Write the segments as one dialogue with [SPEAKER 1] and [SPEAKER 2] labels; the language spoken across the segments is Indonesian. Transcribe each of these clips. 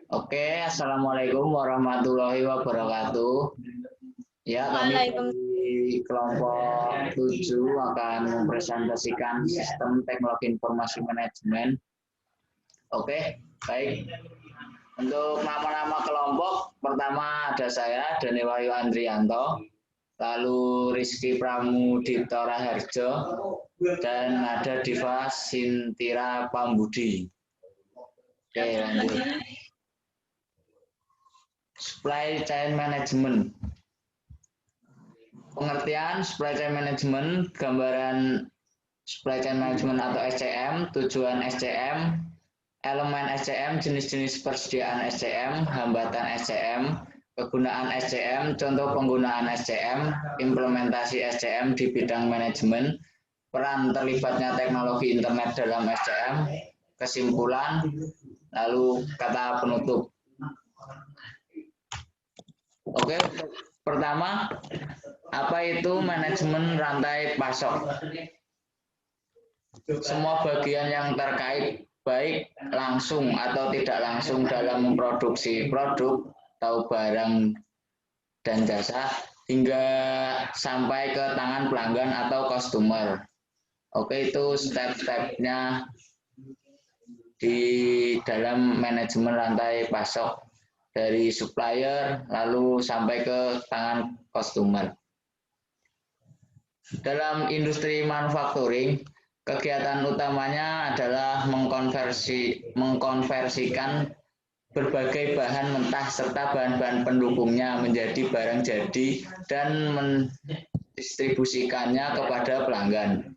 [SPEAKER 1] Oke, Assalamualaikum warahmatullahi wabarakatuh. Ya, kami dari kelompok 7 akan mempresentasikan sistem teknologi informasi manajemen. Oke, baik. Untuk nama-nama kelompok, pertama ada saya, Dani Wahyu Andrianto, lalu Rizky Pramudito Raharjo, dan ada Diva Sintira Pambudi. Oke, lanjut. Supply chain management. Pengertian supply chain management, gambaran supply chain management atau SCM, tujuan SCM, elemen SCM, jenis-jenis persediaan SCM, hambatan SCM, kegunaan SCM, contoh penggunaan SCM, implementasi SCM di bidang manajemen, peran terlibatnya teknologi internet dalam SCM, kesimpulan, lalu kata penutup. Oke, pertama, apa itu manajemen rantai pasok? Semua bagian yang terkait, baik langsung atau tidak langsung dalam memproduksi produk atau barang dan jasa, hingga sampai ke tangan pelanggan atau customer. Oke, itu step-stepnya di dalam manajemen rantai pasok. Dari supplier lalu sampai ke tangan customer. Dalam industri manufacturing, kegiatan utamanya adalah mengkonversikan berbagai bahan mentah serta bahan-bahan pendukungnya menjadi barang jadi dan mendistribusikannya kepada pelanggan.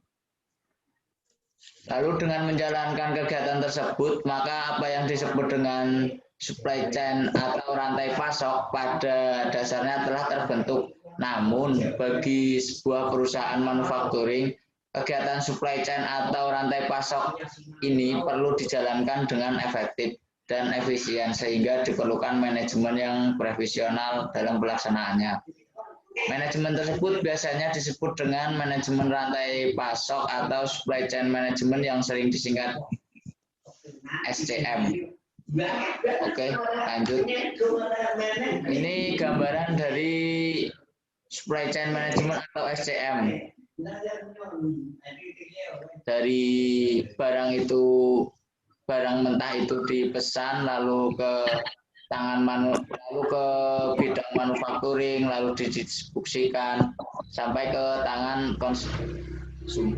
[SPEAKER 1] Lalu dengan menjalankan kegiatan tersebut, maka apa yang disebut dengan supply chain atau rantai pasok pada dasarnya telah terbentuk. Namun, bagi sebuah perusahaan manufacturing, kegiatan supply chain atau rantai pasok ini perlu dijalankan dengan efektif dan efisien sehingga diperlukan manajemen yang profesional dalam pelaksanaannya. Manajemen tersebut biasanya disebut dengan manajemen rantai pasok atau supply chain management yang sering disingkat SCM. Oke, lanjut. Ini gambaran dari supply chain management atau SCM. Dari barang itu, barang mentah itu dipesan lalu ke lalu ke bidang manufacturing, lalu didistribusikan sampai ke tangan konsumer.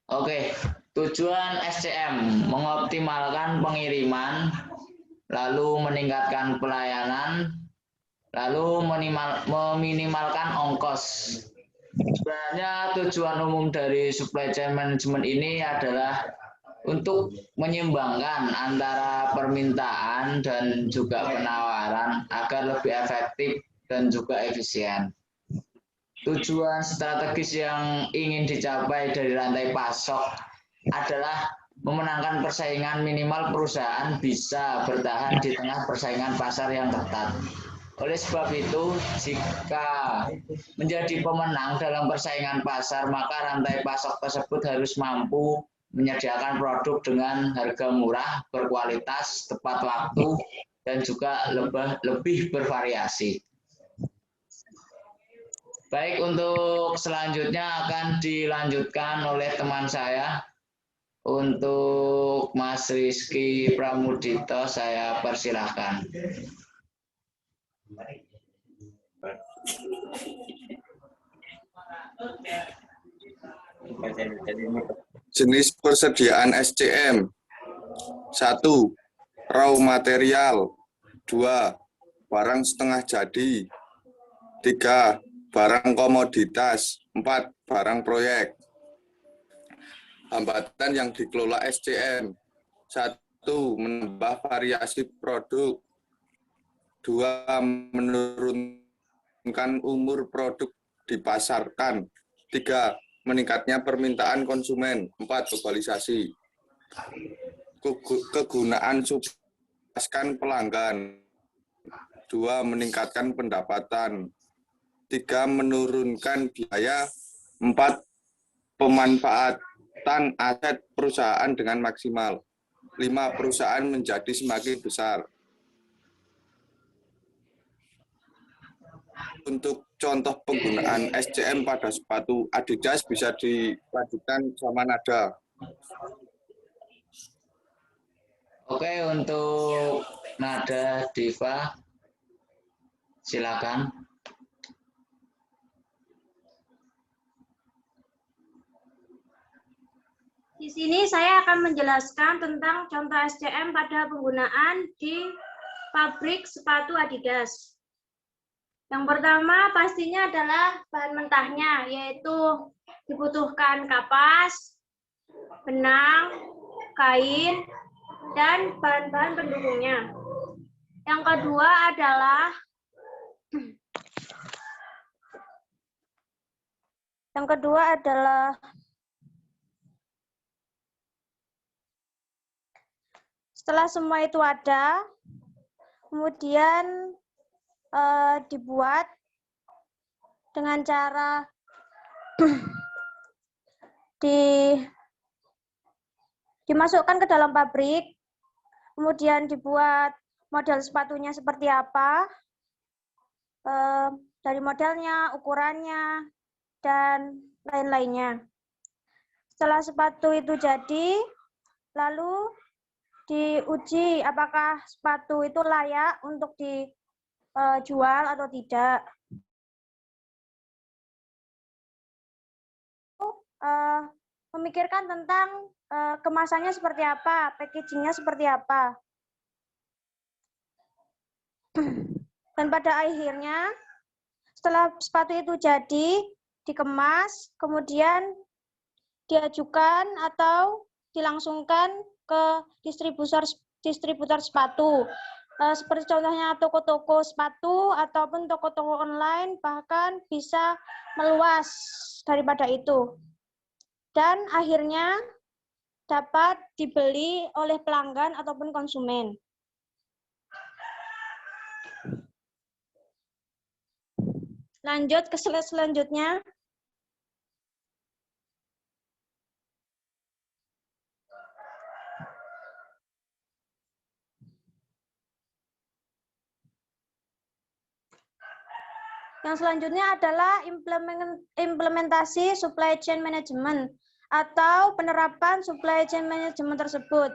[SPEAKER 1] Oke, tujuan SCM mengoptimalkan pengiriman, lalu meningkatkan pelayanan, lalu meminimalkan ongkos. Sebenarnya tujuan umum dari supply chain management ini adalah untuk menyeimbangkan antara permintaan dan juga penawaran agar lebih efektif dan juga efisien. Tujuan strategis yang ingin dicapai dari rantai pasok adalah memenangkan persaingan, minimal perusahaan bisa bertahan di tengah persaingan pasar yang ketat. Oleh sebab itu, jika menjadi pemenang dalam persaingan pasar, maka rantai pasok tersebut harus mampu menyediakan produk dengan harga murah, berkualitas, tepat waktu, dan juga lebih bervariasi. Baik, untuk selanjutnya akan dilanjutkan oleh teman saya. Untuk Mas Rizky Pramudito, saya persilahkan.
[SPEAKER 2] Jenis persediaan SCM. 1. Raw material. 2. Barang setengah jadi. 3. Barang komoditas. 4. Barang proyek. Hambatan yang dikelola SCM. 1. Menambah variasi produk. 2. Menurunkan umur produk dipasarkan. 3. Meningkatnya permintaan konsumen. 4. Globalisasi. Kegunaan memuaskan pelanggan. 2. Meningkatkan pendapatan. 3. Menurunkan biaya. 4. Pemanfaat. aset perusahaan dengan maksimal. 5 perusahaan menjadi semakin besar. Untuk contoh penggunaan SCM pada sepatu Adidas bisa dilanjutkan sama Nada.
[SPEAKER 1] Oke, untuk Nada Diva, silakan.
[SPEAKER 3] Di sini saya akan menjelaskan tentang contoh SCM pada penggunaan di pabrik sepatu Adidas. Yang pertama pastinya adalah bahan mentahnya, yaitu dibutuhkan kapas, benang, kain, dan bahan-bahan pendukungnya. Yang kedua adalah setelah semua itu ada, kemudian dibuat dengan cara dimasukkan ke dalam pabrik, kemudian dibuat model sepatunya seperti apa, dari modelnya, ukurannya, dan lain-lainnya. Setelah sepatu itu jadi, lalu diuji apakah sepatu itu layak untuk dijual atau tidak. Memikirkan tentang kemasannya seperti apa, packagingnya seperti apa. Dan pada akhirnya, setelah sepatu itu jadi, dikemas, kemudian diajukan atau dilangsungkan ke distributor sepatu. Seperti contohnya toko-toko sepatu ataupun toko-toko online, bahkan bisa meluas daripada itu. Dan akhirnya dapat dibeli oleh pelanggan ataupun konsumen. Lanjut ke slide selanjutnya. Yang selanjutnya adalah implementasi supply chain management atau penerapan supply chain management tersebut.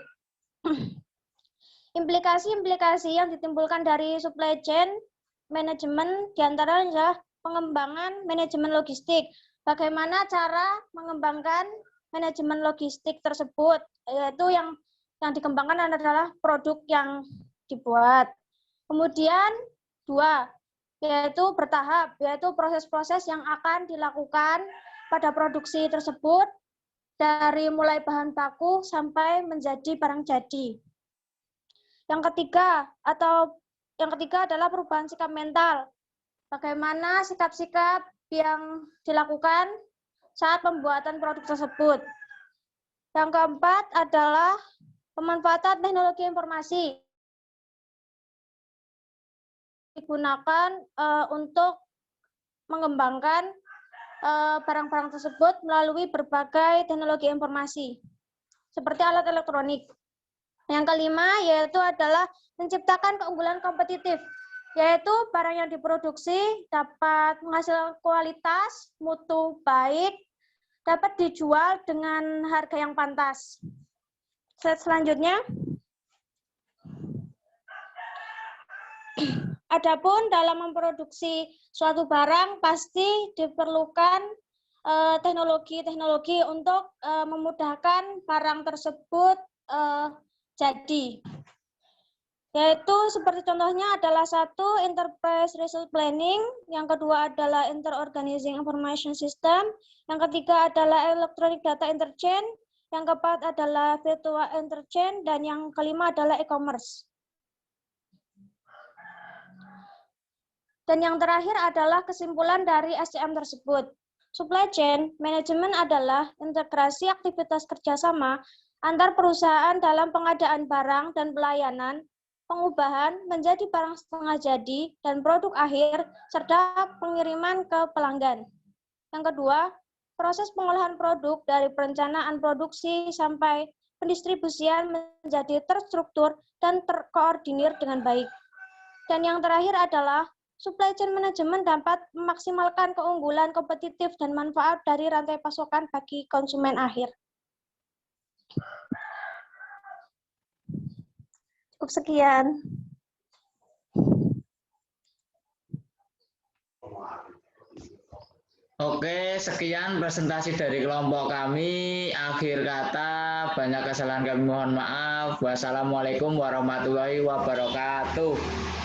[SPEAKER 3] Implikasi-implikasi yang ditimbulkan dari supply chain management diantaranya adalah pengembangan manajemen logistik. Bagaimana cara mengembangkan manajemen logistik tersebut, yaitu yang dikembangkan adalah produk yang dibuat. Kemudian 2, yaitu bertahap, yaitu proses-proses yang akan dilakukan pada produksi tersebut dari mulai bahan baku sampai menjadi barang jadi. Yang ketiga adalah perubahan sikap mental. Bagaimana sikap-sikap yang dilakukan saat pembuatan produk tersebut. Yang keempat adalah pemanfaatan teknologi informasi digunakan untuk mengembangkan barang-barang tersebut melalui berbagai teknologi informasi seperti alat elektronik. Yang kelima yaitu adalah menciptakan keunggulan kompetitif, yaitu barang yang diproduksi dapat menghasilkan kualitas, mutu baik, dapat dijual dengan harga yang pantas. Slide selanjutnya. Adapun dalam memproduksi suatu barang pasti diperlukan teknologi-teknologi untuk memudahkan barang tersebut jadi. Yaitu seperti contohnya adalah 1, Enterprise Resource Planning, yang kedua adalah Inter-Organizing Information System, yang ketiga adalah Electronic Data Interchange, yang keempat adalah Virtual Interchange, dan yang kelima adalah e-commerce. Dan yang terakhir adalah kesimpulan dari SCM tersebut. Supply chain management adalah integrasi aktivitas kerjasama antar perusahaan dalam pengadaan barang dan pelayanan, pengubahan menjadi barang setengah jadi, dan produk akhir, serta pengiriman ke pelanggan. Yang kedua, proses pengolahan produk dari perencanaan produksi sampai pendistribusian menjadi terstruktur dan terkoordinir dengan baik. Dan yang terakhir adalah supply chain management dapat memaksimalkan keunggulan kompetitif dan manfaat dari rantai pasokan bagi konsumen akhir. Cukup sekian.
[SPEAKER 1] Oke, sekian presentasi dari kelompok kami. Akhir kata, banyak kesalahan kami mohon maaf. Wassalamualaikum warahmatullahi wabarakatuh.